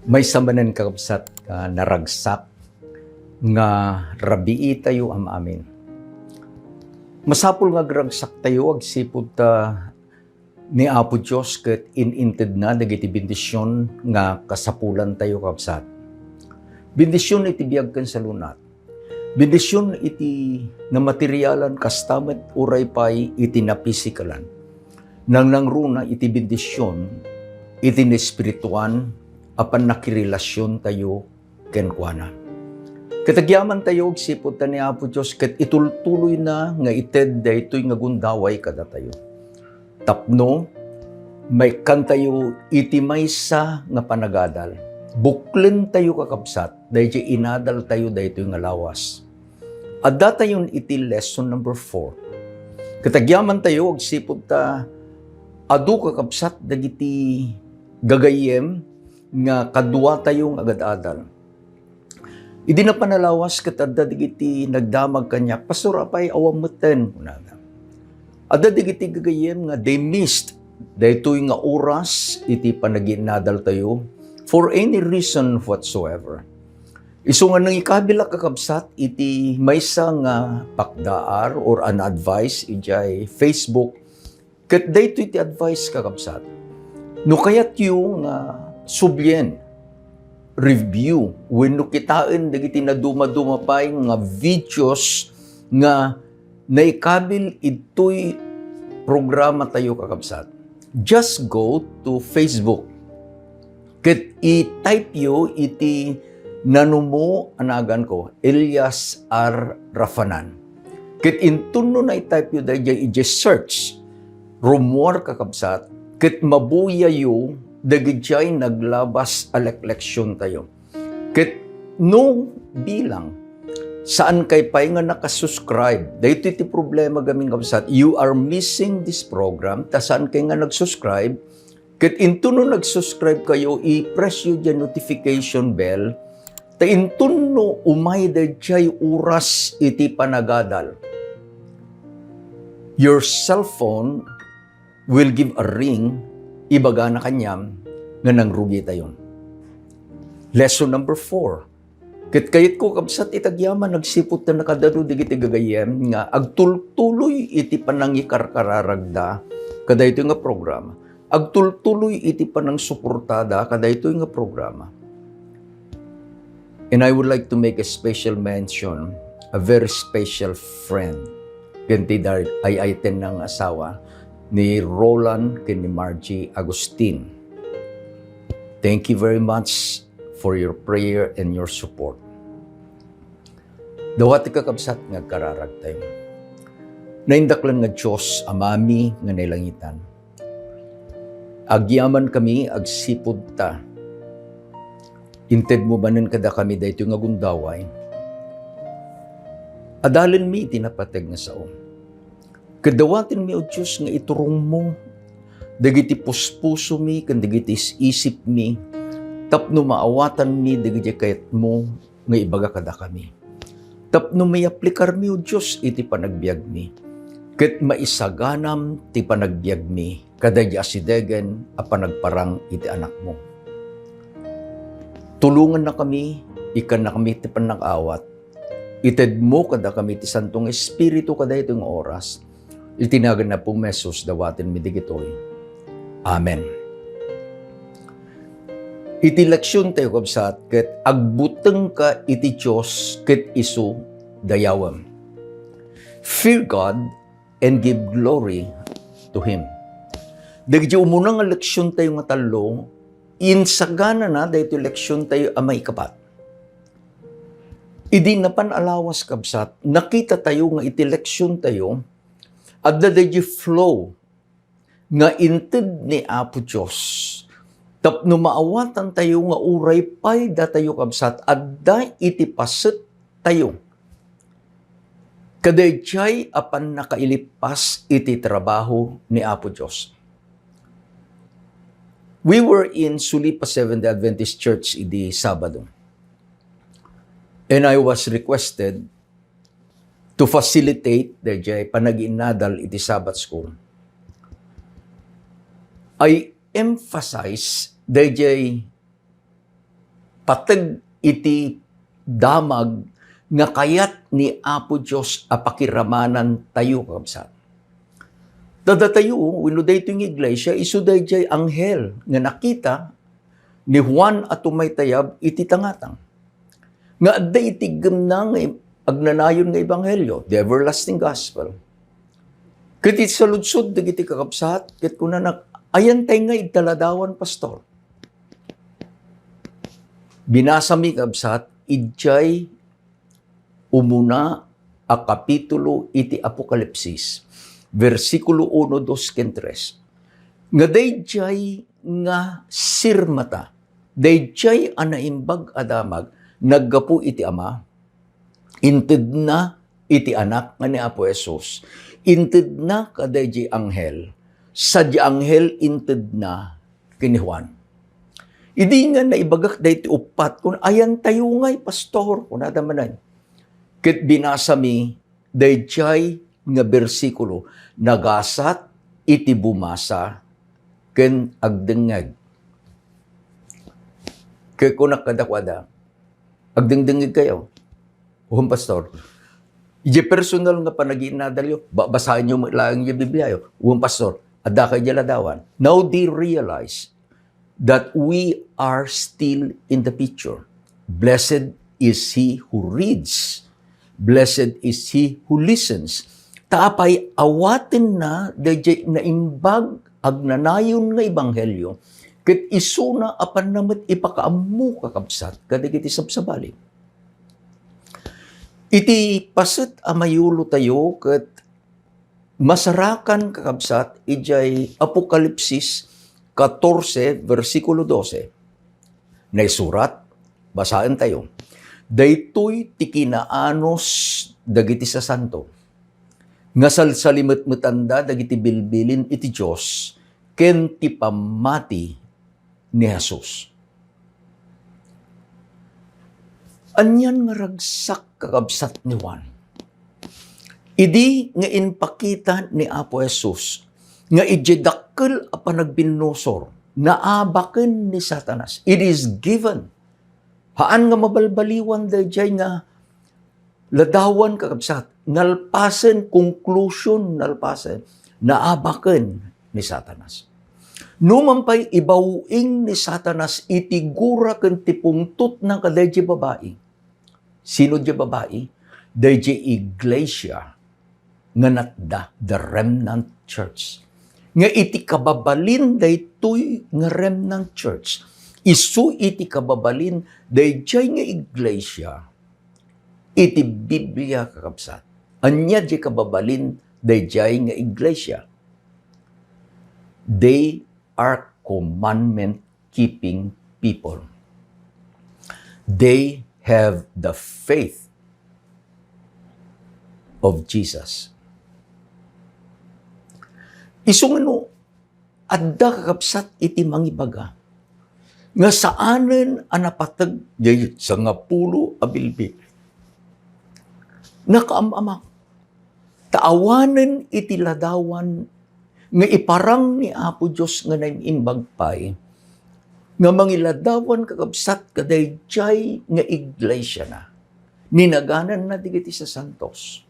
May samanan kakabsat naragsak nga rabii tayo am amin. Masapul nga gragsak tayo agsipod ta ni Apo Diyos ket ininted na dagiti bendisyon nga kasapulan tayo kakabsat. Bendisyon iti biagken sa lunat. Bendisyon iti na materyalan kastamet uray pay iti na pisikalan. Nang runa iti bendisyon iti na espirituan apan nakirelasyon tayo kenkwana. Katagyaman tayo sipod ta ni Apo Diyos ket itultuloy na nga ited daytoy nga gundaway kada tayo. Tapno may kantayo iti maysa nga panagadal. Buklen tayo kakabsat dayjay inadal tayo daytoy nga lawas. Adda tayon iti lesson number 4. Katagyaman tayo sipod ta adu kakabsat dagiti gagayem nga kadwa tayong agad-adal. Idi na panalawas ket adda digiti nagdamag kanya, Pastor apay awameten kunaga. Adda digiti gagayem nga they missed daytoy nga oras iti panaginadal tayo for any reason whatsoever. Isu nga nang ikabila kakabsat iti maysa nga pakdaar or an advice ijay Facebook ket daytoy iti advice kakabsat. No kayat yung subyen, review, wenno kitain dagiti na duma-duma pay nga videos nga naikabil ito'y programa tayo kakabsat. Just go to Facebook. Ket i-type yo iti nanumo anagan ko, Elias R. Rafanan. Ket intuno na i-type yo dayjay i-search rumor kakabsat. Ket mabuya yo dagijay naglabas alek-leksyon tayo. Ket no bilang saan kay pay nga nakasuscribe. Dahito iti problema gaming kabsat. You are missing this program. Ta saan kay nga nagsuscribe. Ket into no nagsuscribe kayo, i-press yo dyan notification bell. Ta into no umay dayjay oras iti panagadal. Your cellphone will give a ring ibaga na kanyam nga nangrugi tayon. Lesson number 4. Ket kayit ko kabsat itagyaman nagsipot na nakadaro digiti gagayem nga agtultuloy iti panangikarkararagda kadaytoy nga programa. Agtultuloy iti panang suportada kadaytoy nga programa. And I would like to make a special mention, a very special friend. Ganti ay aiten ng asawa ni Roland ken ni Margie Agustin. Thank you very much for your prayer and your support. Dawat kakabsat nga kararag tayo. Naindaklan nga Diyos amami nga nailangitan. Agyaman kami agsipod ta. Inted mo banen kada kami daytoy nga gundaway. Adalin mi tinapateg nga sao. Kadawatin mi o Diyos nga iturong mo, dagiti puspuso mi, kan dagiti isip mi, tapno maawatan mi, dagiti kayat mo, nga ibaga kada kami. Tapno may aplikar mi o Diyos, iti panagbiag mi. Ket maisaganam, ti panagbiag mi, kadagi asidegen, a panagparang iti anak mo. Tulungan na kami, ikan na kami ti panag-awat, ited mo kada kami ti Santong Espiritu kada itong oras, itinagan na po mesos dawatin mi digitoy. Amen. Iti leksyon tayo kabsat, ket agbuteng ka iti Diyos ket isu dayawam. Fear God and give glory to Him. Dagiti umunang nga leksyon tayo nga talo, insagana na dahito leksyon tayo amay kapat. Idi na panalawas kabsat, nakita tayo nga iti leksyon tayo, at the flow nga inted ni Apo Diyos. Tapno maawatan tayo nga uray pay da tayo kabsat adda iti paset tayo. Kadayjay apan nakailipas iti trabaho ni Apo Diyos. We were in Sulipa Seventh-day Adventist Church idi Sabado. And I was requested to facilitate dayjay panaginadal iti Sabbath school. I emphasize dayjay patag iti damag nga kayat ni Apo Diyos a pakiramanan tayo kabsat. Dadatayo, wino dayto yung iglesia, isuday jay anghel nga nakita ni Juan at tumaytayab iti tangatang. Nga adda itigam na nga agnanayon nga ebanghelyo, the everlasting gospel. Ket iti saludsod dagiti kakabsat, ket kunanak ayan tay nga idtaladawan pastor. Binasa mi kabsat idjay umuna a kapitulo iti Apokalipsis, versikulo 1, 2, 3. Nga dayjay nga sirmata, dayjay anaimbag adamag, naggapu iti Ama, inted na iti anak nga ni Apo Jesus, inted na kadayjay anghel, sadya anghel inted na kini Juan. Idi nga naibagak dayti upat, kung ayan tayo ngay, pastor, kung nadamanay. Ket binasa mi, dayjay nga bersikulo, nagasat iti bumasa, ken agdengeg. Kaya kung nakadakwada, agdengdengeg kayo. Pastor, ije personal nga panaginadalyo, basahin nyo lang yung Biblia yo. Pastor, adda kayo jaladawan. Now they realize that we are still in the picture. Blessed is he who reads. Blessed is he who listens. Taapay awatin na dayjay na imbag agnanayon nga ebanghelyo ket isuna apan namet ipakaammo kakabsat kadagiti sabsabali. Iti paset a mayulo tayo ket masarakan kakabsat ijay Apokalipsis 14, versikulo 12. Naisurat, basaan tayo. Daytoy ti kinaanos dagiti sa santo. Nga salsalimet-metanda dagiti bilbilin iti Diyos, ken ti pamati ni Jesus. Anyan nga ragsak kakabsat ni Juan. Idi nga inpakita ni Apo Jesus, nga ijedakkel a panagbinosor, naabaken ni Satanas. It is given. Haan nga mabalbaliwan dayjay nga ladawan kakabsat, nalpasen, conclusion nalpasen, naabaken ni Satanas. Numampay ibawing ni Satanas itigura ken tipungtot ng kadayjay babae. Sino di babae? Dayjay iglesia nga natda, the remnant church. Nga iti kababalin daytoy nga remnant church. Isu iti kababalin dayjay nga iglesia. Iti Biblia kakabsat. Anya di kababalin dayjay nga iglesia. They are commandment-keeping people. They have the faith of Jesus. Isungano, adda kakabsat iti mangibaga. Nga saanen anapatag sa nga pulo abilbil. Nakaamamak. Taawanen iti ladawan nga iparang ni Apo Diyos nga naimbagpay nga mangiladawan kakabsat kadayjay nga iglesia na. Ninaganan na digiti sa santos.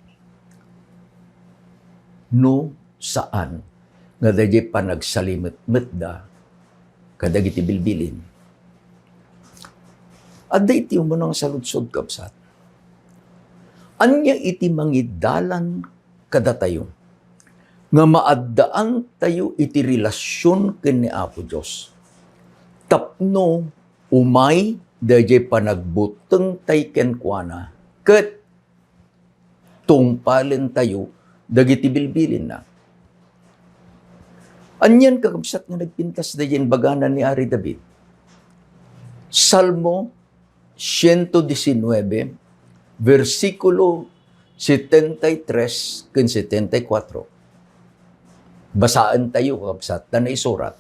No saan nga dayjay panagsalimit-mitda kadagiti bilbilin. Adda iti umunong saludsod kabsat. Anya iti mangidalan kadatayo nga maaddaan tayo iti relasyon ken ni Apo Dios. Tapno umay dayjay panagbuteng tay kenkuana ket tungpalen tayo dagiti bilbilin na. Anyan kakabsat nga nagpintas dayan baganan ni Ari David. Salmo 119, versikulo 73 ken 74. Basaan tayo kakabsat na naisurat.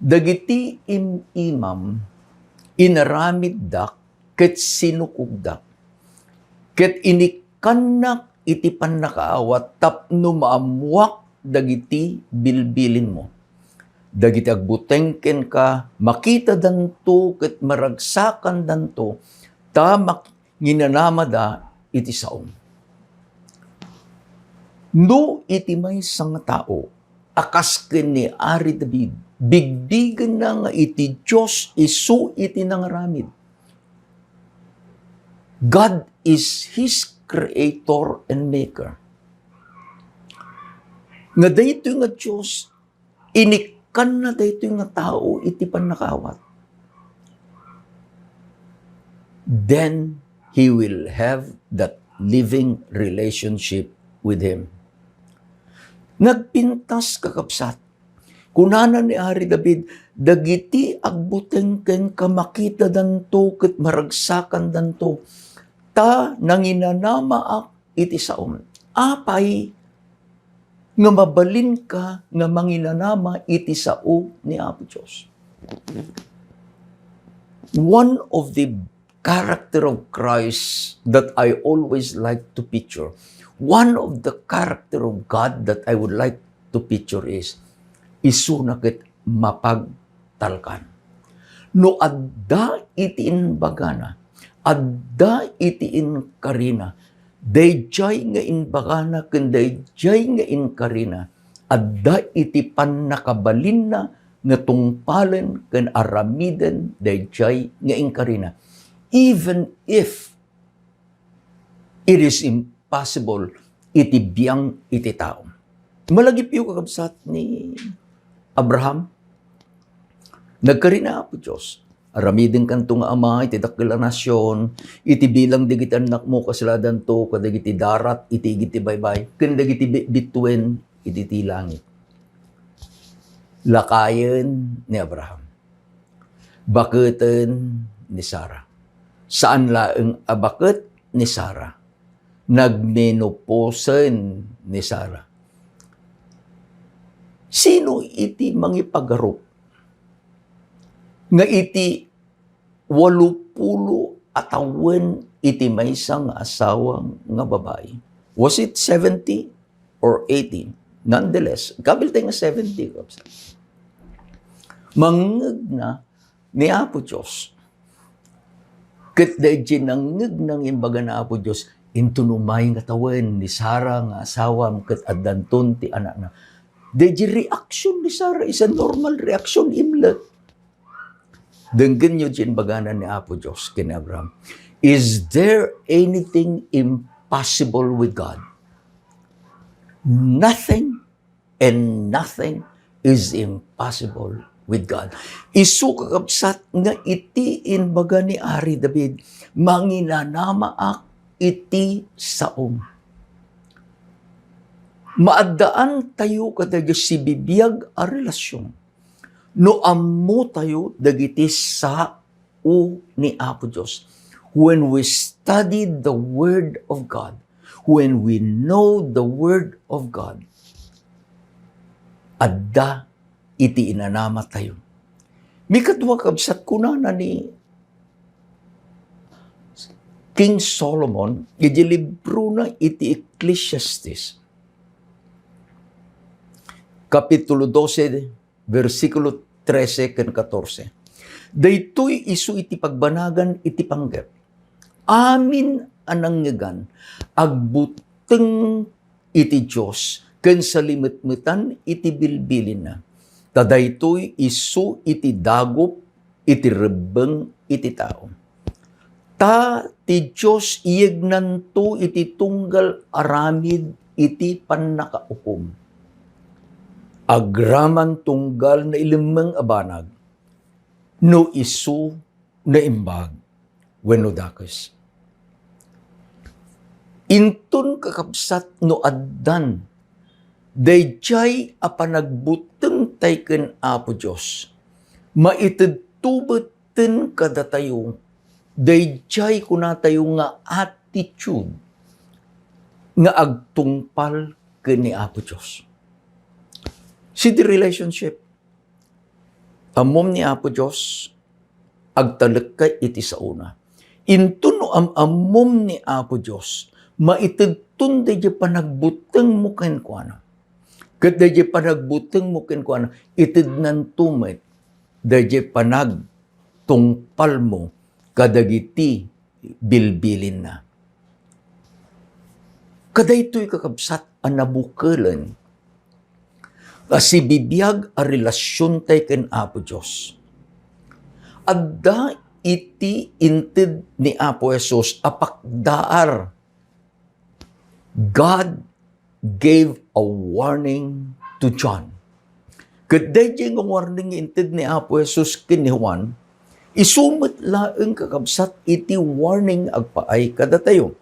Dagiti imam inaramid dak ket sinukugdak ket inikanak iti pannakaawat tapno maamuak dagiti bilbilin mo. dagiti agbutengken ka, makita danto ket maragsakan danto, ta nginanamada iti saom. No iti maysa nga tao, akas ken ni Ari David, bigbigan na nga iti Diyos isu iti nangaramid. God is His creator and maker. Nga dayto nga Diyos, inikan na dayto nga tao iti panakawat. Then he will have that living relationship with Him. Nagpintas kakapsat. Kunana ni Ari David, dagiti agbutengken ka makita danto ket maragsakan danto, ta nanginanamaak iti saom. Apay nga mabalin ka nga manginanama iti sao ni Apo Diyos. One of the character of Christ that I always like to picture, one of the character of God that I would like to picture is isu na ket mapagtalkan. No adda iti inbagana, adda iti inkarina, dayjay nga inbagana ken dayjay nga inkarina, adda iti pannakabalin na nga tungpalen ken aramiden dayjay nga inkarina. Even if it is impossible iti biyang iti tao. Malagip yung kakabsat ni Abraham. Nagkarina po Diyos. Aramidin kanto nga ama, iti dakila nasyon, iti bilang digiti anak mo kasaladan to, kadagiti darat, iti igiti baybay, kadagiti bituin, iti langit. Lakayen ni Abraham. Baketen ni Sarah. Saan laeng abaket ni Sarah? Nagmenoposen ni Sarah. Sino iti mangipagarup nga iti 80 atawen iti maysa nga asawang nga babae? Was it 70 or 80? Nonetheless, kabil tayo nga 70. Mangeg na ni Apo Diyos. Ket dayjay nangeg nang imbaga na Apo Diyos, intunumay nga tawen ni Sarah nga asawam ket addanton ti anak na. Dayjay reaction ni Sarah is a normal reaction imlet. Denggen nyo dyan baganan ni Apo Diyos ken Abraham. Is there anything impossible with God? Nothing and nothing is impossible with God. Isu kakabsat nga iti inbaga ni Ari David, manginanamaak iti saom. Maadaan tayo kadagiti sibibiyag a relasyon. No ammo tayo dagiti sao ni Apo Diyos. When we study the Word of God, when we know the Word of God, adda iti inanama tayo. Mikadwa kabsat kunana ni King Solomon, iti libro na iti Ecclesiastes, Kapitulo 12, versikulo 13 ken 14. Daytoy isu iti pagbanagan iti panggep. Amin anangyagan, agbuteng iti Diyos, ken salimetmetan iti bilbilin na. Tadaytoy isu iti dagop, iti rebeng iti tao. Ta ti Diyos iyegnanto iti tunggal aramid iti pannakaukom. Agraman tunggal na ilimang abanag, no isu na imbag, wenno dakes. Intun kakabsat no addan, dayjay a panagbuteng tayken Apo Diyos, maitudtubeten kada tayo, dayjay kuna tayo nga attitude, nga agtungpal ken ni Apo Diyos. See the relationship. Amom ni Apo Diyos, agtalekay iti sauna. Intuno amom ni Apo Diyos, maitudtun di panagbuteng mo ken kuana. Kat dayjay panagbuteng mo ken kuan itid nan tumit, dayjay panag tungpal mo kadagiti bilbilin na. Kadaytoy kakabsat ang nabukelan kasi bibiyag a relasyon tay ken Apo Dios. Adda iti inted ni Apo Jesus apakdaar. God gave a warning to John. Kadayjay nga warning inted ni Apo Jesus ken ni Juan, isumot laeng kakabsat iti warning agpaay kadatayo.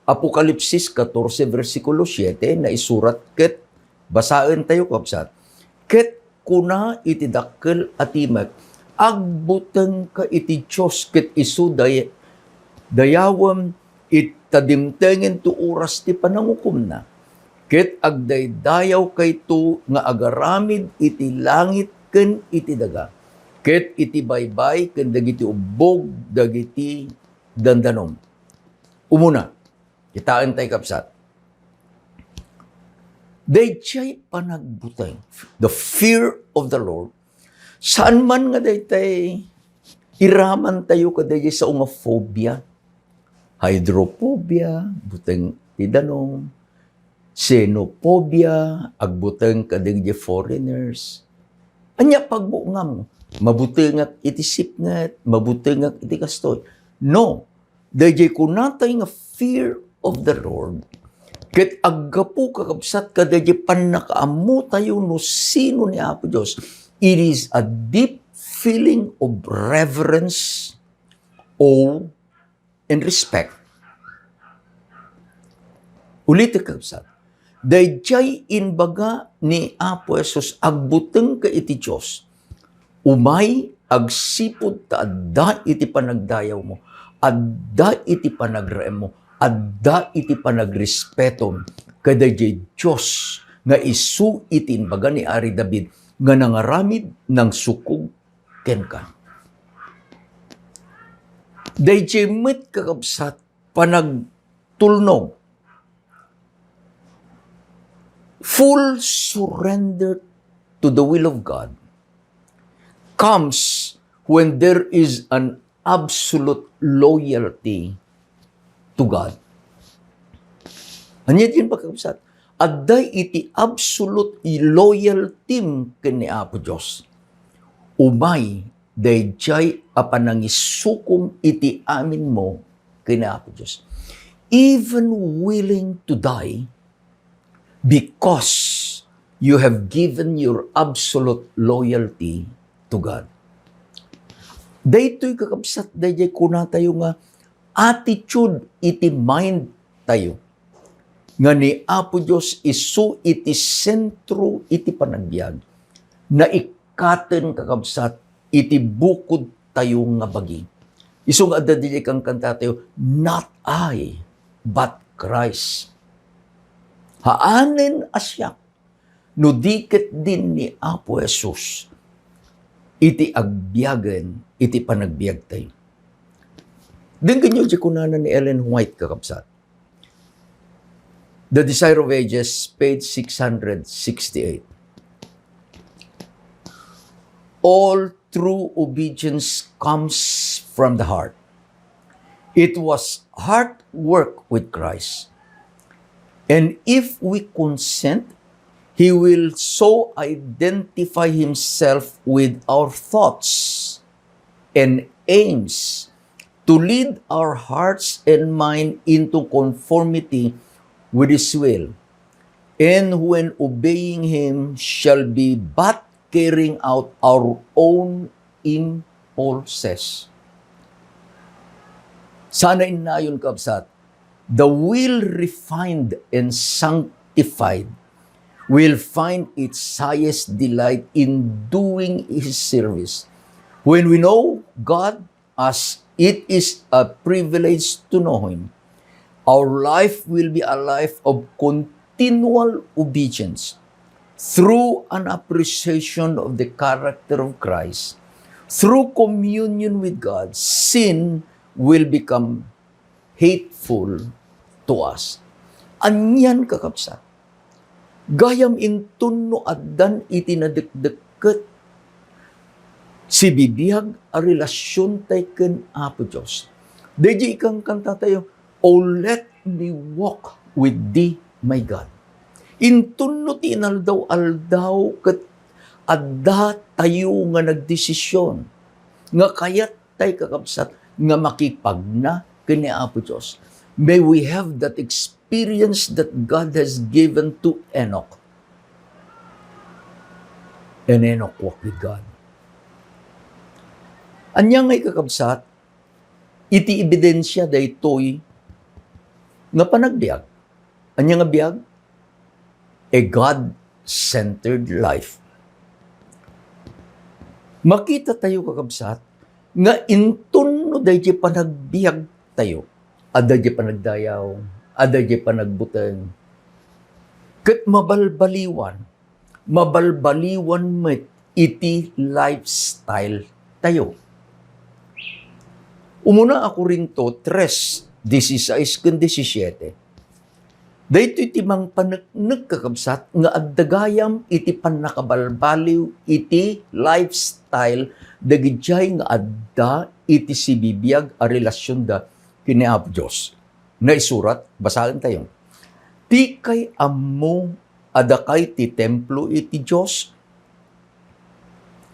Apokalipsis 14 versikulo 7 na isurat ket basaen tayo kakabsat. Ket kuna iti dakkel atimek agbuteng ka iti Dios ket isu dayawem itadimtengen tu oras ti panangukom na. Ket agdaydayaw kayto nga agaramid iti langit ken iti daga. Ket iti baybay ken dagiti ubog dagiti dandanom. Umuna, kitaan tay kapsat. Dayjay panagbuteng, the fear of the Lord. Saan man nga daytay iraman tayo kadayjay sa unga phobia, hydrophobia, buteng tidanom, xenophobia, agbuteng kadagiti foreigners. Anya pagbungam, mabutengak iti sipnget, mabutengak iti kastoy. No, dayjay kunatay nga fear of the Lord. Ket aggapu kakabsat kadayjay panakaamu tayo no sino ni Apo Dios. It is a deep feeling of reverence, awe, and respect. Ulit kakabsat. Dayjay inbaga ni Apo Jesus agbuteng ka iti Dios. Umay agsipod ta adda iti panagdayaw mo, adda iti panagraem mo, adda iti panagrespeto kadayjay Dios nga isu iti inbaga ni Ari David nga nangaramid ng sukog ken ka. Dayjay met kakabsat panagtulnog, full surrender to the will of God comes when there is an absolute loyalty to God. Anya din pagkabsat, adday iti absolute loyalty ken ni Apo Dios. Umay dayjay a panangisukom iti amin mo ken ni Apo Dios. Even willing to die because you have given your absolute loyalty to God. Daytoy kakabsat dayjay kuna tayo nga attitude iti mind tayo. Nga ni Apo Dios isu iti sentro iti panagbiag. Na ikaten kakabsat iti bukod tayo nga bagi. Isu nga adda dayjay kang kanta tayo, not I, but Christ. Haanen asyak, no diket din ni Apo Jesus, iti agbiagen, iti panagbiag tayo. Din kanyo di kunanan ni Ellen White kakabsat. The Desire of Ages, page 668. All true obedience comes from the heart. It was heart work with Christ. And if we consent, He will so identify Himself with our thoughts and aims to lead our hearts and mind into conformity with His will. And when obeying Him shall be but carrying out our own impulses. Sana inayon kabsat, the will refined and sanctified will find its highest delight in doing His service. When we know God as it is a privilege to know Him, our life will be a life of continual obedience through an appreciation of the character of Christ. Through communion with God, sin will become hateful to us. Anyan kakabsat. Gayam intun no addan iti nadekdeket si bibiyag a relasyon tay ken Apo Diyos. Deji ikang kanta tayo, "Oh, let me walk with thee, my God." Intun no ti inaldaw-aldaw ket adda tayo nga nagdesisyon nga kayat tay kakabsat nga makipagna ken ni Apo Diyos. May we have that experience that God has given to Enoch. And Enoch walked with God. Anya ngay kakabsat, iti ebidensya daytoy nga panagbiag. Anya nga biag? A God-centered life. Makita tayo kakabsat, nga intun no dayjay panagbiag tayo. Adayjay panagdayaw, adayjay panagbuteng. Ket mabalbaliwan met iti lifestyle tayo. Umuna ako rinto 3:16-17. Dayto iti mang nagkakabsat nga addagayam iti pannakabalbaliw iti lifestyle dagijay nga adda iti sibibiyag a relasyon da kini Apo Diyos. Na isurat, basahin tayo. Ti kay ammo adakay ti templo iti Diyos,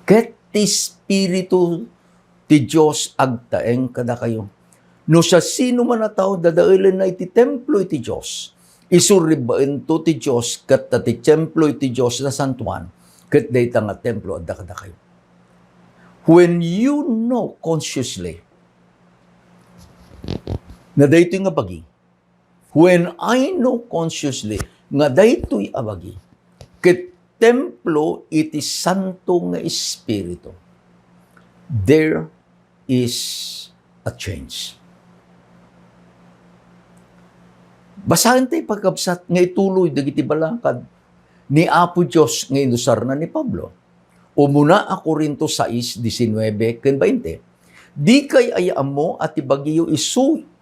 ket ti Espiritu ti Diyos agtaeng kada kayo. No sa sino man na tao dadailan na iti templo iti Diyos, isuribain to ti Diyos ket ti templo iti Diyos na santuan, ket dayta nga templo adda kada kayo. When you know consciously nga daytoy nga bagi, when I know consciously nga daytoy abagi, ket templo iti santo nga espiritu, there is a change. Basahin tayo pagkabsat nga ituloy dagiti balakad ni Apo Diyos nga inusar na ni Pablo. Umuna ako rinto 6:19-20. Di kay ayam mo at ibagiyo isu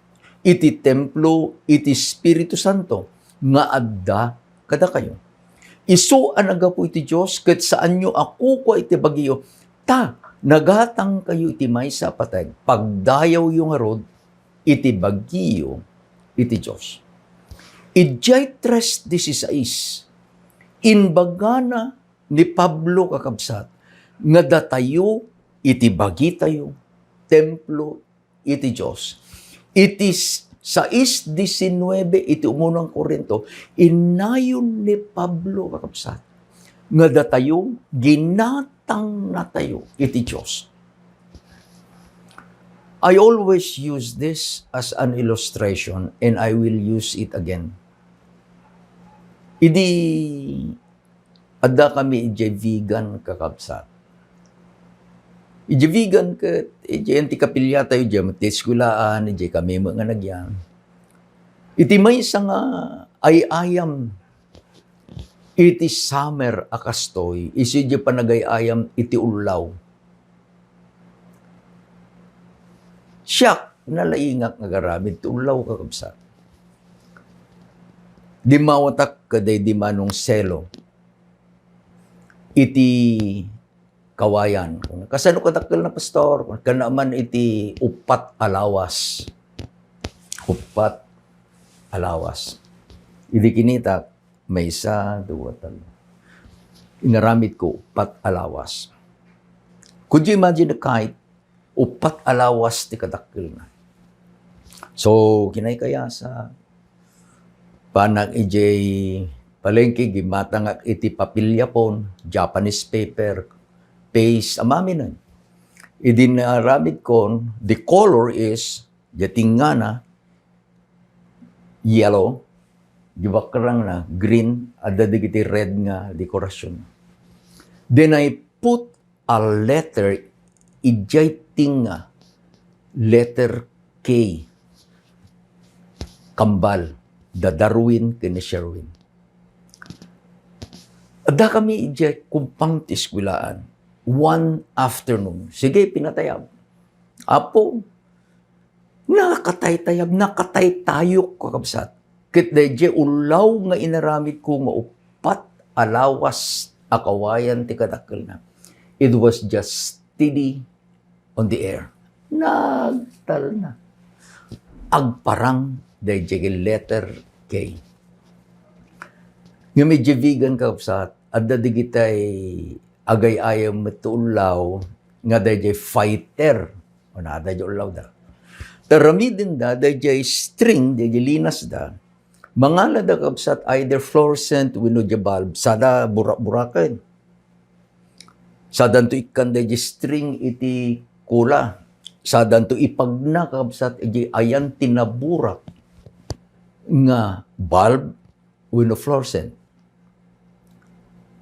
iti templo iti Espiritu Santo nga adda kada kayo. Isu anaga po iti Diyos ket saan nyo ako ko iti bagiyo ta nagatang kayo iti maysa patay pagdayaw yung arod iti bagiyo iti Diyos. Ijay 3:16 inbagana ni Pablo kakabsat nga datayo iti bagi tayo templo iti Diyos. Itis 6:19 iti umunang Korinto, inayon ni Pablo kakabsat nga datayo ginatang na tayo iti Diyos. I always use this as an illustration and I will use it again. Idi adda kami iti vegan kakabsat. Iti vegan ket iti anti kapilya tayo iti matiskulaan iti kami mga nagyan. Iti maysa nga ay ayam iti summer akastoy isi iti panagayayam iti ulaw. Siyak nalaingak nga garamid ti ulaw kakabsat. Di mawatak kaday di manong selo iti kawayan. Kung kasano katakkel na pastor, kung kanaman iti upat alawas. Upat alawas. Idi kinita, may isa, dua, talo. Inaramid ko, upat alawas. Could you imagine the kahit upat alawas ti katakkel na? So, kinay kaya sa panag ijay palengke gimatangak iti papilya pon, Japanese paper, paste, amami nun. Idinaramid kon, the color is, dating nga na, yellow, gibakarang na, green, ada digiti red nga dekorasyon. Then I put a letter, ijay tinga, letter K, kambal, da Darwin kini Sherwin. Ada kami ijay kumpang tiskwilaan. One afternoon. Sige, pinatayab. Apo, nakatay-tayab, nakatay tayo kakabsat. Kit dayjay ulaw nga inaramid ko nga upat alawas akawayan ti kadakkel na. It was just steady on the air. Nagtal na. Agparang dayjay letter K. Nga medyo vegan ka sa adda digitay agay-ayam matulaw nga dayjay fighter. O na dayjay ulaw da. Tarami din da dayjay string dayjay linas da. Mga lada kabsat either fluorescent wenno di bulb sada burak-buraken. Sadan to ikan dayjay string iti kula. Sadan to ipagna kabsat iti ayan tinaburak nga bulb wenno fluorescent.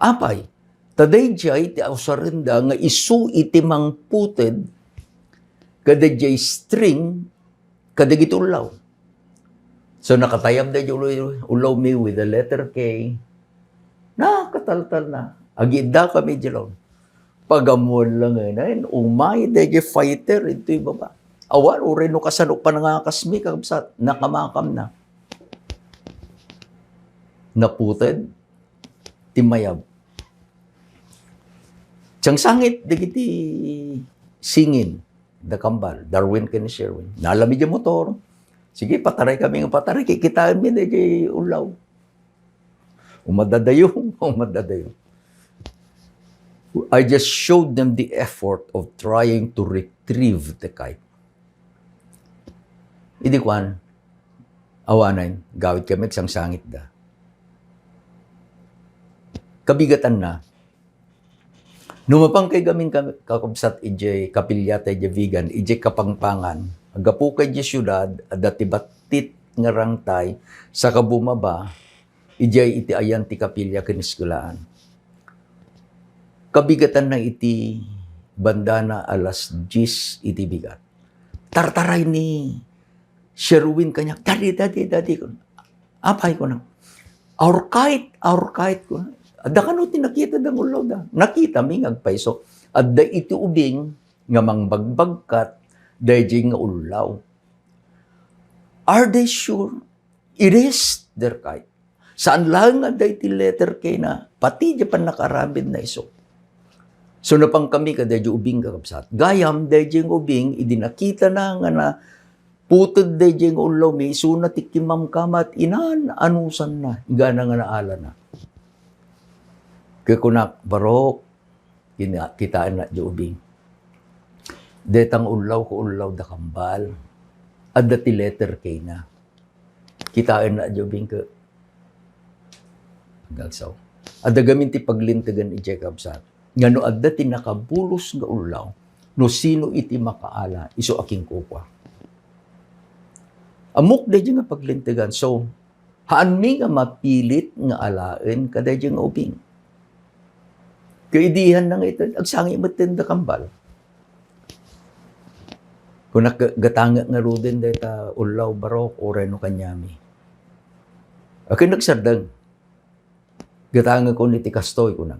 Apay, tadayjay ti ausarenda nga isu iti mangputed kadayjay string kadagiti ulaw. So nakatayab da ulaw mi with the letter K. Nakataltal na. Agida kami dilon. Pagamon lang ngayon. Umay da fighter ito yung baba. Awan o rin no kasanok pa nangakasmi kakabsat. Nakamakam na. Naputed. Timayab. Tiyang sangit dagiti singin. Da kambal. Darwin kani Sherwin. Nalamid yung motor. Sige, pataray kami ng pataray. Kikitaan mi na yung ulaw. Umadadayong. I just showed them the effort of trying to retrieve the kite. Hindi kwan, awanan, gawid kami isang sangit da. Kabigatan na. Numapang kay gaming kakubsat ijay kapilyata ijay vegan, ijay kapangpangan. Agapu kay di syudad, dati batit nga rangtay, sa kabumaba, ijay iti ayan ti kapilya kiniskulaan. Kabigatan na iti bandana alas 10 iti bigat. Tartaray ni Sherwin kanya, dadi. Apay ko na. Our kite ko na. Ada ka no tinakita da ulaw da. Nakita mi ngagpaiso. Adda iti ubing nga mangbagbagkat dayjay nga ulaw. Are they sure? It is their kite. Saan lang nga day ti letter K na pati di pa nakarabid na iso. So napang kami ka dayjay ubing kakabsat. Gayam dayjay nga ubing idinakita na nga na putod dayjay nga ulaw may iso na tikimam kamat inan anusan na. Igana nga naala na. Kaya kunak barok kitaan na di ubing. Detang ulaw ko ulaw da kambal. Adda ti letter K na. Kitaan na jobing ka. Galsaw. Adda gamin ti paglintagan i Jacob sa. Ngano adda ti nakabulos nga ulaw. No sino iti makaala. Iso aking kupwa. Amok da nga paglintagan. So, haan mi nga mapilit nga alaen kada nga ubing. Kaidihan na nga ito. Agsangi matinda kambal. Kung naggatanga nga rudin deta ulaw barok o reno kanyami. Akin nagsardang. Gatanga ko ni tikastoy ko na.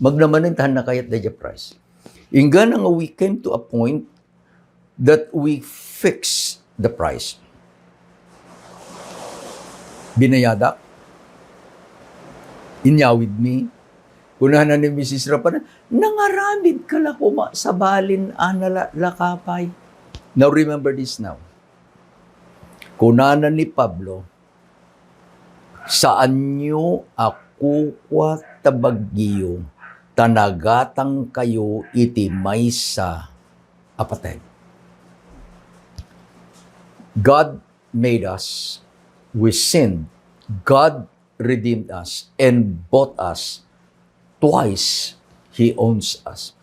Magnamanin tahan na kayat daya price. Ingga na nga we came to a point that we fix the price. Binayada. Inyawid me. Kunahan na ni Mrs. Rapan, nangaramid ka la kuma sa balin anala lakapay. Now remember this now. Kunahan ni Pablo, saan nyo ako kwa tabagyo, tanagatang kayo iti maysa apatay. God made us, we sinned. God redeemed us and bought us. Twice, He owns us.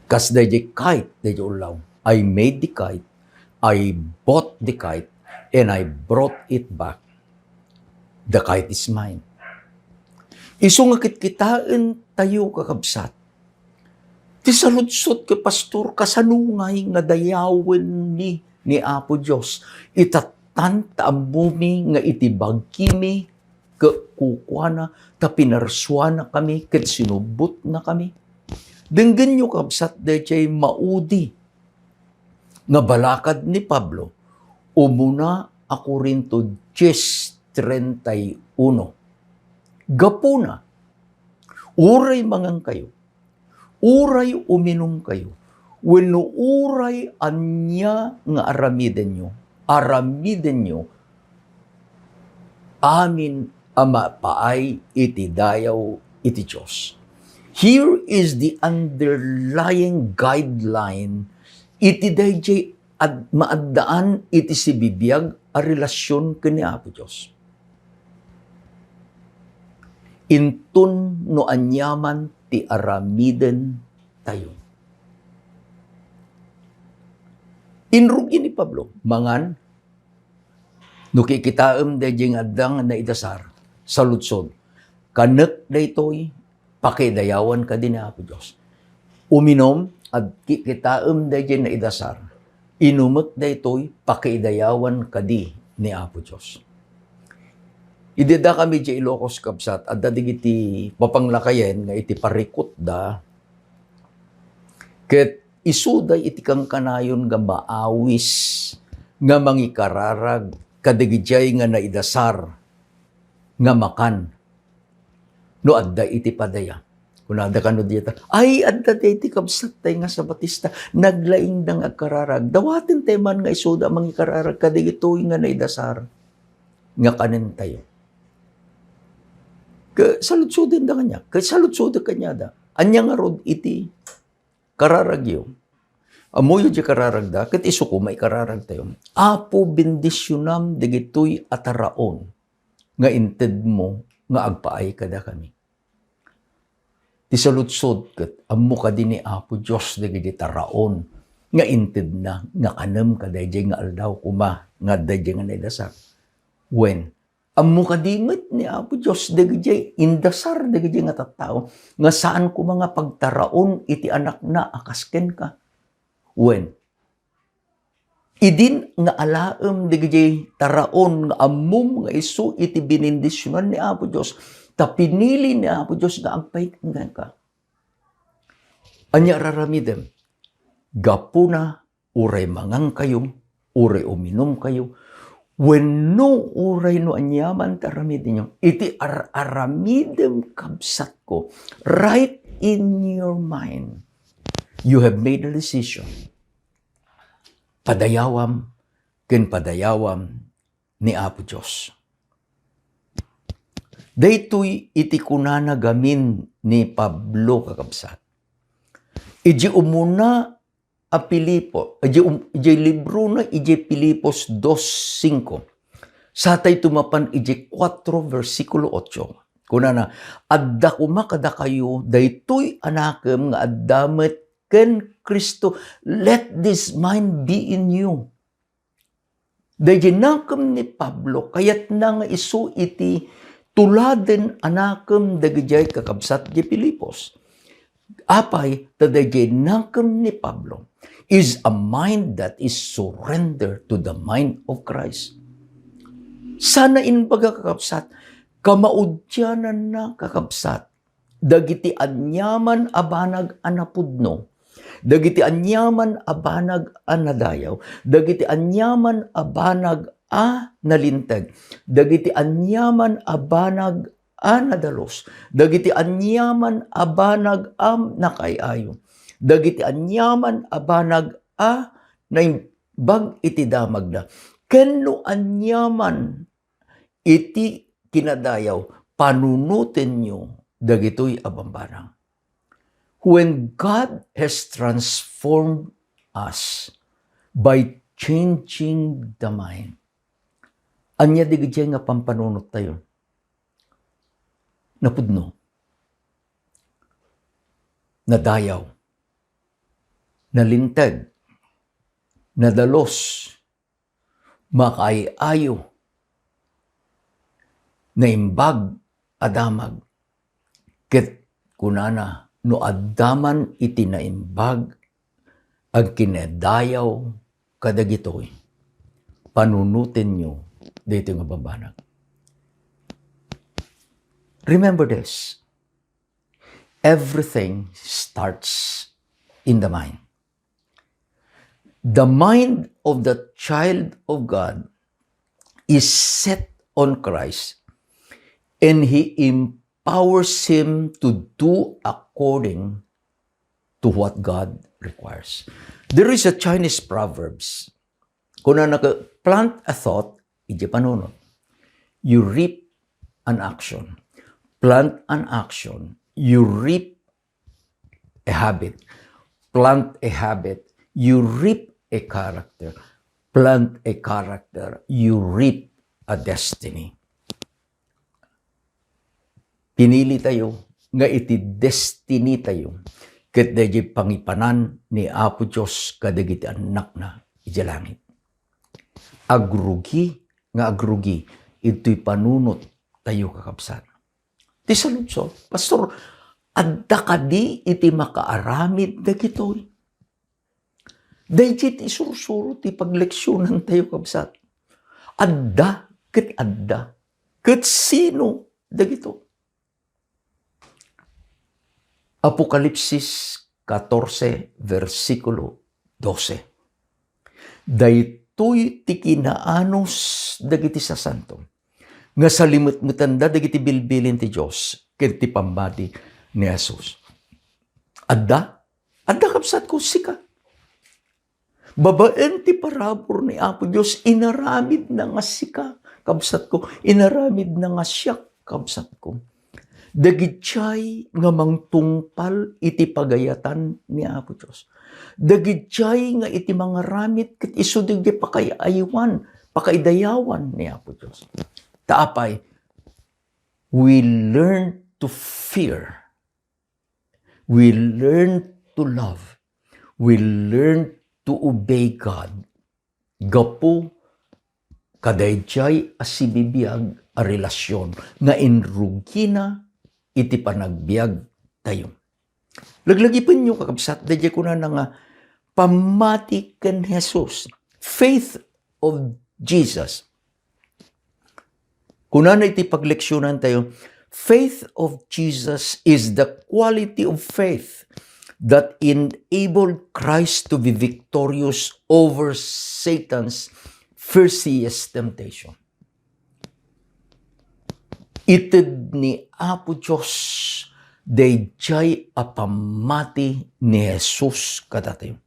Kas dayjay kite, dayjay ulaw. I made the kite, I bought the kite, and I brought it back. The kite is mine. Iso nga kitkitaan tayo kakabsat. Ti saludsot ka pastor kasanungay nga dayawen ni Apo Diyos. Itatan taambumi nga itibag kimi kukwana, ta pinarswana kami, ket sinubot na kami. Denggan nyo kabsat dayjay maudi nga balakad ni Pablo, umuna ako rin to 10:31. Gapuna, Uray mangang kayo. Uray uminom kayo. Wenno uray anya nga aramiden nyo. Aramiden nyo. Amin ama paay iti dayaw iti Diyos. Here is the underlying guideline iti dayjay at maaddaan iti si bibiyag a relasyon kani Apo Diyos. Intun no anyaman ti aramiden tayo. Inrugi ni Pablo, mangan, no kikitaem dayjay addang na idasar, sa lutsod, kanek daytoy, pakidayawan ka din ni Apo Diyos. Uminom, at kikitaem dayjay na idasar, inumek daytoy, pakidayawan ka di ni Apo Diyos. Ideda kami di Ilocos kabsat, at dadigiti papanglakayen, nga iti parikot da, ket isuday iti kang kanayon nga maawis, nga mangikararag, kadigijay nga naidasar, nga makan, no adda iti padaya. Kung adda ka no dito, ay adda iti kabsat tayo nga sa Batista, naglaing dang agkararag, dawatin tayo man nga isuda mangikararag, kadigitoy nga naidasar, nga kanin tayo. Saludsudin da kanya, saludsudin kanya da, anya nga rod iti kararagyo. Amoyo di kararag da, kat iso ko may kararag tayo. Apo bendisyonam digitoy ataraon, nga inted mo, nga agpaay kada kami. Ti saludsod kat, amo ka din ni Apo Diyos digiti taraon, nga inted na, nga kanem ka dayjay nga aldaw kuma, nga dayjay nga naidasar. When? Amo ka dimit ni Apo Diyos digiti indasar digiti nga tattao, nga saan ko mga pagtaraon iti anak na akasken ka. When? Idin nga alaem digiti taraon nga amum nga isu iti binindisyonan ni Apo Diyos, ta pinili ni Apo Diyos nga agpaikinggan ka. Anya raramidem, gapuna uray mangang kayo, uray uminom kayo, wenno uray no anyaman taramidin nyo, iti aramidem kabsat ko, right in your mind. You have made a decision. Padayawam, ken padayawam ni Apo Diyos. Daytoy iti kunana gamin ni Pablo kakabsat. Iji umuna a Pilipo, iji libro na iji Pilipos 2:5. Satay tumapan iji 4 versikulo 8. Kunana, adda kumakada kayo, daytoy anakem nga addamet ken Kristo, let this mind be in you. Dahil nakam ni Pablo, kayat na nga isu iti tuladen anakam dagijay kakabsat di Pilipos. Apay, tadagay nakam ni Pablo is a mind that is surrendered to the mind of Christ. Sana inbaga kakabsat, kamaudyanan na kakabsat, dagiti anyaman abanag anapudno, dagiti anyaman abanag anadayaw, dagiti anyaman abanag a nalintag, dagiti anyaman abanag a nadalos, dagiti anyaman abanag am nakayayo, dagiti anyaman abanag a naimbag iti damag na, kenno anyaman iti kinadayaw, panunutin nyo, dagitoy abambanang. When God has transformed us by changing the mind, anya digiti nga pampanunot tayo, napudno, nadayaw, nalintag, nadalos, makaayayo, naimbag, adamag, ket kunana, no addaman iti naimbag, ag kinadayaw kadagitoy, panunutin nyo dito nga babanag. Remember this, everything starts in the mind. The mind of the child of God is set on Christ, and He empowers him to do according to what God requires. There is a Chinese proverbs. Kung na plant a thought, iti panunod. You reap an action. Plant an action. You reap a habit. Plant a habit. You reap a character. Plant a character. You reap a destiny. Pinili tayo, nga iti destiny tayo, ket dayjay pangipanan ni Apo Dios kadagiti anak na iti langit. Agrugi, ito'y panunot tayo kakabsat. Ti saludso, Pastor, adda kadi iti makaaramid dagitoy. Dayjay ti sursuro ti pagleksyonan tayo kakabsat. Adda, ket sino dagito? Apokalipsis 14, versikulo 12. Daytoy ti kinaanos dagiti sasanto, nga salimutmutan da dagiti bilbilin ti Dios ket ti pambati ni Jesus. Adda kapsat ko sika. Babaen ti parabor ni Apo Dios, inaramid na nga sika, kapsat ko, inaramid na nga siya, kapsat ko. Dagitjay nga mangtungpal iti pagayatan ni Apo Dios. Dagitjay nga iti mga ramit ket isu digdi pakaidayawan ni Apo Dios. Taapay, we learn to fear. We learn to love. We learn to obey God. Gapo kadayjay asibibiyag a relasyon nga inrugina iti panagbiag tayo. Laglagipin nyo kakabsat, dadya ko na nga pamati ken Jesus. Faith of Jesus. Kuna na iti pagleksyonan tayo, faith of Jesus is the quality of faith that enabled Christ to be victorious over Satan's fiercest temptation. Ited ni Apo Diyos, dayjay apamati ni Jesus kadatayo.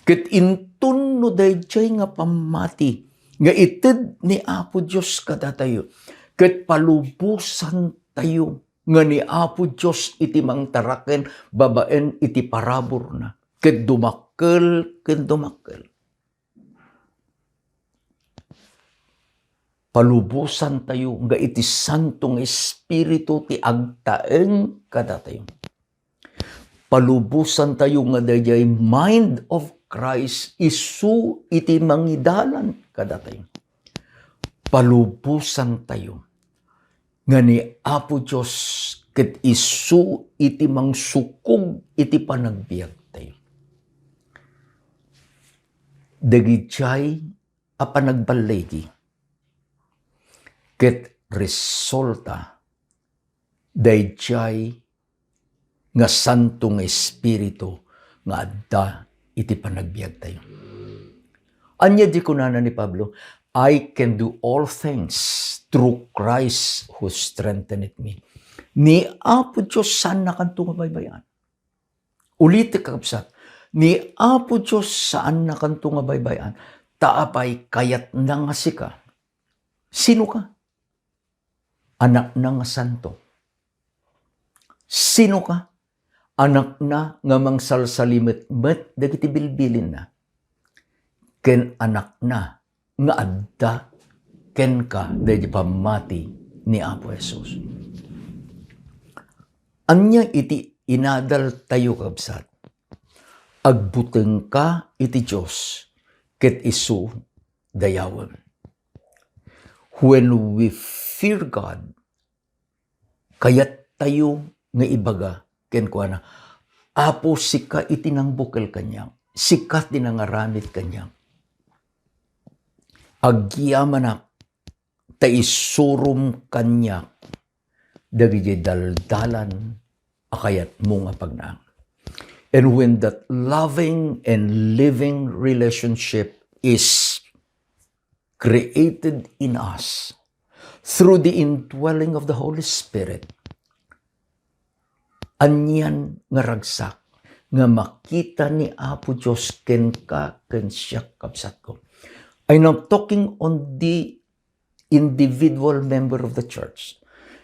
Ket intun no dayjay nga pamati, nga ited ni Apo Diyos kadatayo. Ket palubusan tayo, nga ni Apo Diyos iti mangtaraken, babaen iti parabor na. Ket dumakkel. Palubusan tayo, nga iti Santong Espiritu ti agtaeng kadatayo. Palubusan tayo nga dayjay mind of Christ isu iti mangidalan kadatayo. Palubusan tayo nga ni Apo Diyos ket isu iti mangsukog iti panagbiag tayo. Dagitjay a panagbalegi ket resulta dayjay nga Santong Espiritu nga adda iti panagbiag tayo. Anya di kunana ni Pablo, I can do all things through Christ who strengtheneth me. Ni Apo Diyos saan na kanto nga baybayan? Ulit kakabsat, ni Apo Diyos saan na kanto nga baybayan? Taapay kayat na nga sika. Sino ka? Anak na nga santo. Sino ka? Anak na nga mangsalsalimet-met dagiti bilbilin na. Ken anak na nga adda ken ka dayjay pamati ni Apo Jesus. Anya iti inadal tayo kabsat. Agbuteng ka iti Dios ket isu dayawen. When we fear God, kayat tayo nga ibaga ken kuana, Apo sika iti nang bukel kanyang, sika tinangaramid kanyang. Agyamanak ta isurum kanyak dagiti daldalan akayat mo nga pagnaang. And when that loving and living relationship is created in us through the indwelling of the Holy Spirit, Anyan nga ragsak nga makita ni Apo Diyos ken ka ken siya kabsat ko. I'm not talking on the individual member of the church.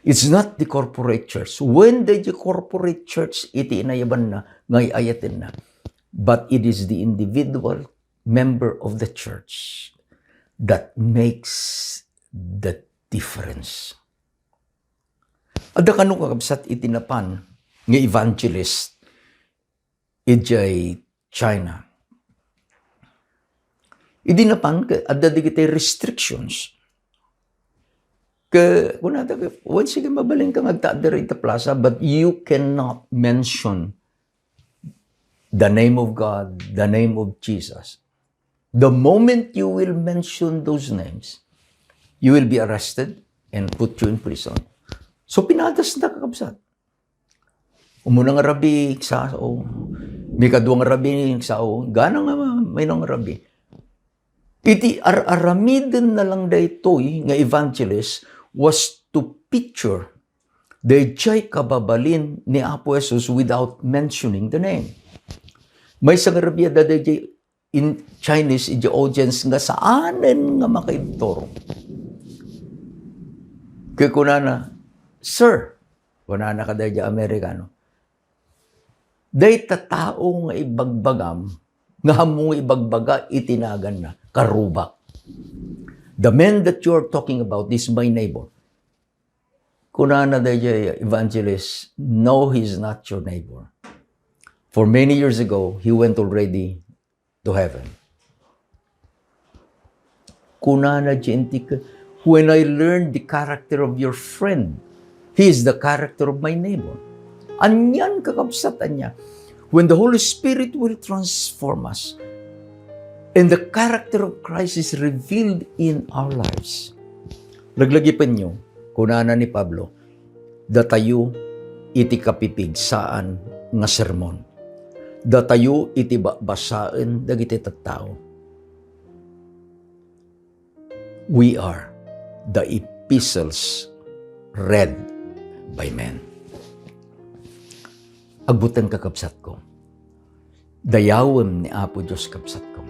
It's not the corporate church. When the corporate church, iti inayaban na, ngay ayatin na. But it is the individual member of the church that makes the difference. Ada kanong kakabsat itinapan nga evangelist ijay China. Idinapan ada digitay restrictions. Once sige mabaling ka magtaadara ita plaza, but you cannot mention the name of God, the name of Jesus. The moment you will mention those names, you will be arrested and put you in prison. So pinadas na kakabsat. Umunang rabi sa may kaduang rabi sa gana nga may nang rabi. Iti aramidin na lang daytoy nga evangelist was to picture the jay kababalin ni Apo Jesus without mentioning the name. May isang rabi da jay in Chinese iti audience nga saanen nga makaibtorong. Kaya kunana, Sir, kunana ka da jay Amerikano, day tatao nga ibagbagam, nga hamong ibagbaga itinagan na, karubak. The man that you're talking about is my neighbor. Kunana day evangelist, no, he's not your neighbor. For many years ago, he went already to heaven. Kunana jentik, when I learned the character of your friend, he is the character of my neighbor. Anyan kakabsatan niya. When the Holy Spirit will transform us, and the character of Christ is revealed in our lives. Laglagipan nyo, kunana ni Pablo, datayo iti kapipig saan nga sermon. Datayo iti basaan dagiti tattao. We are the epistles read by men. Agbutan kakabsat ko. Dayawem ni Apo Diyos kabsat ko.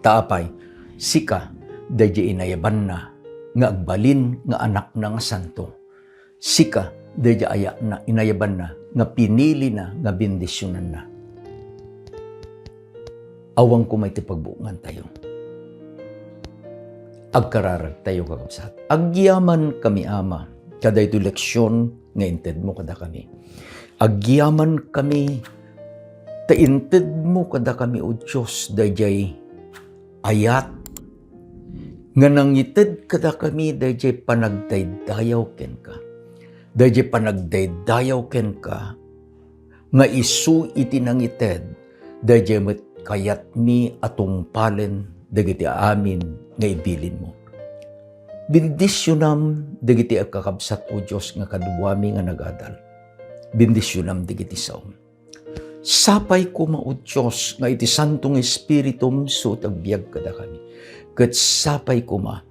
Taapay, sika, dadya inayaban na, nga agbalin nga anak na nga santo. Sika, dadya aya na, inayaban na, nga pinili na, nga bendisyonan na. Awang ko may tipagbuungan tayo. Agkararag tayo kakabsat. Agyaman kami ama, kada ito leksyon, nga inted mo kada kami. Agyaman kami, tainted mo kada kami o Diyos, dayjay ayat, nga nangited kada kami, dayjay panagdaydayaw ken ka. Dayjay panagdaydayaw ken ka, nga isu iti nangited, dayjay met kayat mi atong palen, dagiti amin, nga ibilin mo. Bendisyonam, dagiti agkakabsat o Diyos, nga kaduwami nga nagadal. Bendisyonam, dagiti saom. Sapay ko mao Diyos nga iti santong espiritum so tagbiag kada kami. Ket sapay ko ma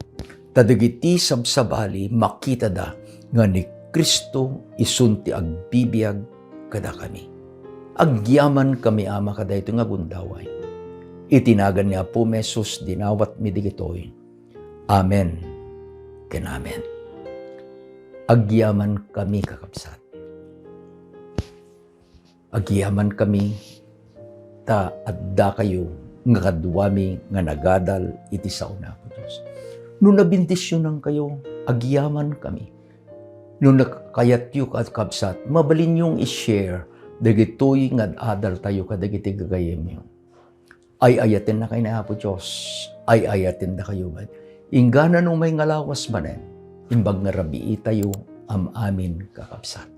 tadagiti sabsabali makita da nga ni Kristo isunti agbibiyag kada kami. Agyaman kami ama kada ito nga gundaway. Itinagan ni Apo Mesos dinawat mi digitoy. Amen ken amen. Agyaman kami kakabsat. Agyaman kami, ta adda kayo, nga kaduwami, nga nagadal, iti sauna po Diyos. Nung nabindisyonan kayo, agyaman kami. Nung nakayat yu at kabsat, mabalin yung i-share, dagitoy nga adal tayo kadagiti gagayem nyo. Ay ayatin na kayo na po Diyos, ay ayatin na kayo ba? Ingana nung may ngalawas manen, imbag nga rabii tayo, am amin kakabsat.